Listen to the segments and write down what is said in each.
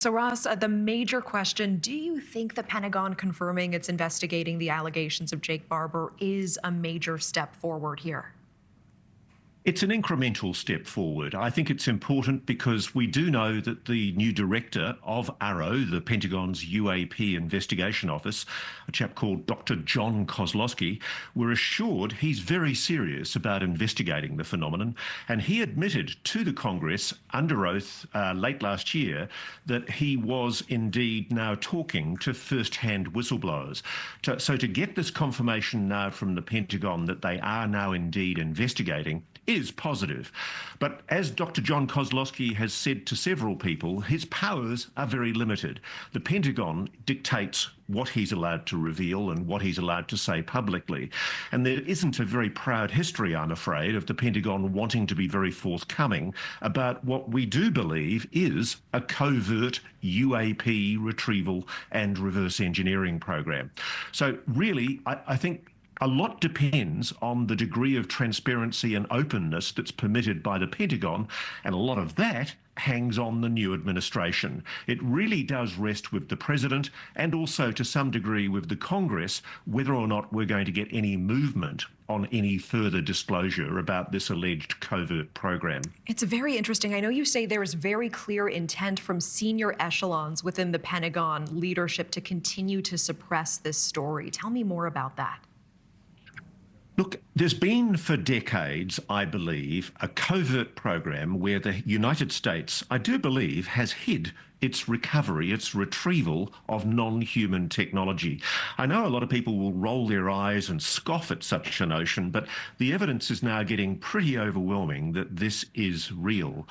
So, Ross, the major question, do you think the Pentagon confirming it's investigating the allegations of Jake Barber is a major step forward here? It's an incremental step forward. I think it's important because we do know that the new director of ARROW, the Pentagon's UAP investigation office, a chap called Dr. John Kozlowski, were assured he's very serious about investigating the phenomenon. And he admitted to the Congress under oath late last year that he was indeed now talking to first-hand whistleblowers. So to get this confirmation now from the Pentagon that they are now indeed investigating is positive. But as Dr. John Kozlowski has said to several people, his powers are very limited. The Pentagon dictates what he's allowed to reveal and what he's allowed to say publicly. And there isn't a very proud history, I'm afraid, of the Pentagon wanting to be very forthcoming about what we do believe is a covert UAP retrieval and reverse engineering program. So really, I think a lot depends on the degree of transparency and openness that's permitted by the Pentagon, and a lot of that hangs on the new administration. It really does rest with the president and also to some degree with the Congress whether or not we're going to get any movement on any further disclosure about this alleged covert program. It's very interesting. I know you say there is very clear intent from senior echelons within the Pentagon leadership to continue to suppress this story. Tell me more about that. Look, there's been for decades, I believe, a covert program where the United States, I do believe, has hid its recovery, its retrieval of non-human technology. I know a lot of people will roll their eyes and scoff at such a notion, but the evidence is now getting pretty overwhelming that this is real.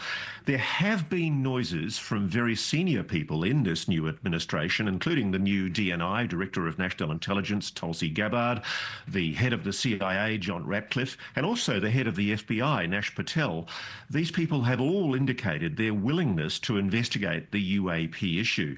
There have been noises from very senior people in this new administration, including the new DNI, Director of National Intelligence, Tulsi Gabbard, the head of the CIA, John Ratcliffe, and also the head of the FBI, Nash Patel. These people have all indicated their willingness to investigate the UAP issue.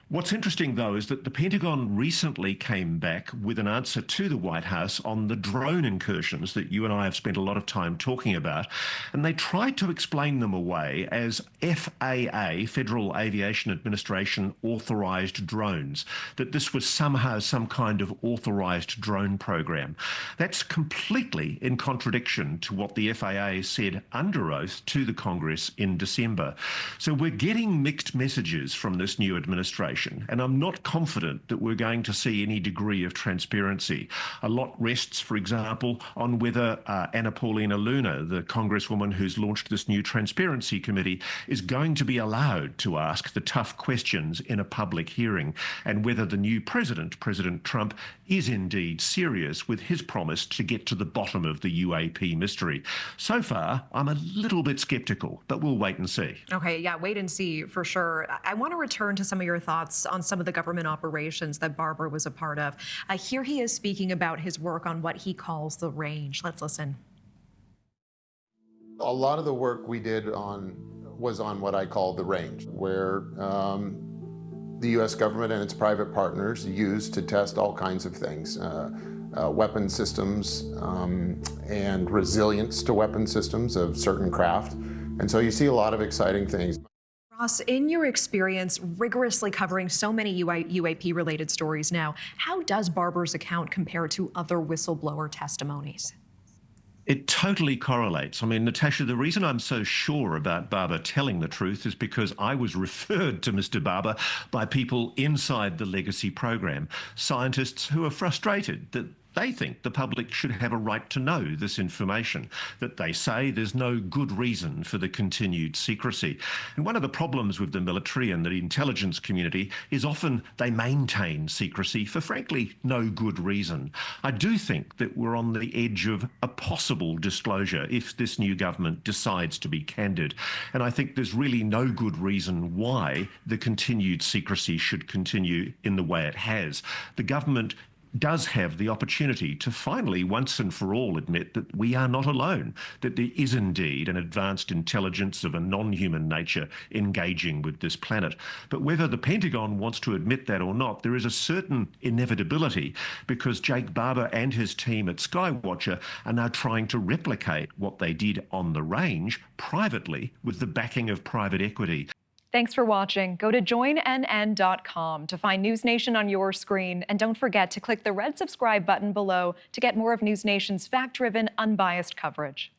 What's interesting, though, is that the Pentagon recently came back with an answer to the White House on the drone incursions that you and I have spent a lot of time talking about, and they tried to explain them away as FAA, Federal Aviation Administration, authorized drones, that this was somehow some kind of authorized drone program. That's completely in contradiction to what the FAA said under oath to the Congress in December. So we're getting mixed messages from this new administration. And I'm not confident that we're going to see any degree of transparency. A lot rests, for example, on whether Anna Paulina Luna, the congresswoman who's launched this new transparency committee, is going to be allowed to ask the tough questions in a public hearing, and whether the new president, President Trump, is indeed serious with his promise to get to the bottom of the UAP mystery. So far, I'm a little bit skeptical, but we'll wait and see. Okay, yeah, wait and see for sure. I want to return to some of your thoughts on some of the government operations that Barber was a part of. Here he is speaking about his work on what he calls the range. Let's listen. A lot of the work we did was on what I call the range, where the U.S. government and its private partners used to test all kinds of things, weapon systems and resilience to weapon systems of certain craft. And so you see a lot of exciting things. Ross, in your experience rigorously covering so many UAP-related stories now, how does Barber's account compare to other whistleblower testimonies? It totally correlates. I mean, Natasha, the reason I'm so sure about Barber telling the truth is because I was referred to Mr. Barber by people inside the legacy program, scientists who are frustrated that they think the public should have a right to know this information, that they say there's no good reason for the continued secrecy. And one of the problems with the military and the intelligence community is often they maintain secrecy for, frankly, no good reason. I do think that we're on the edge of a possible disclosure if this new government decides to be candid. And I think there's really no good reason why the continued secrecy should continue in the way it has. The government does have the opportunity to finally, once and for all, admit that we are not alone, that there is indeed an advanced intelligence of a non-human nature engaging with this planet. But whether the Pentagon wants to admit that or not, there is a certain inevitability because Jake Barber and his team at Skywatcher are now trying to replicate what they did on the range privately with the backing of private equity. Thanks for watching. Go to joinnn.com to find NewsNation on your screen. And don't forget to click the red subscribe button below to get more of NewsNation's fact-driven, unbiased coverage.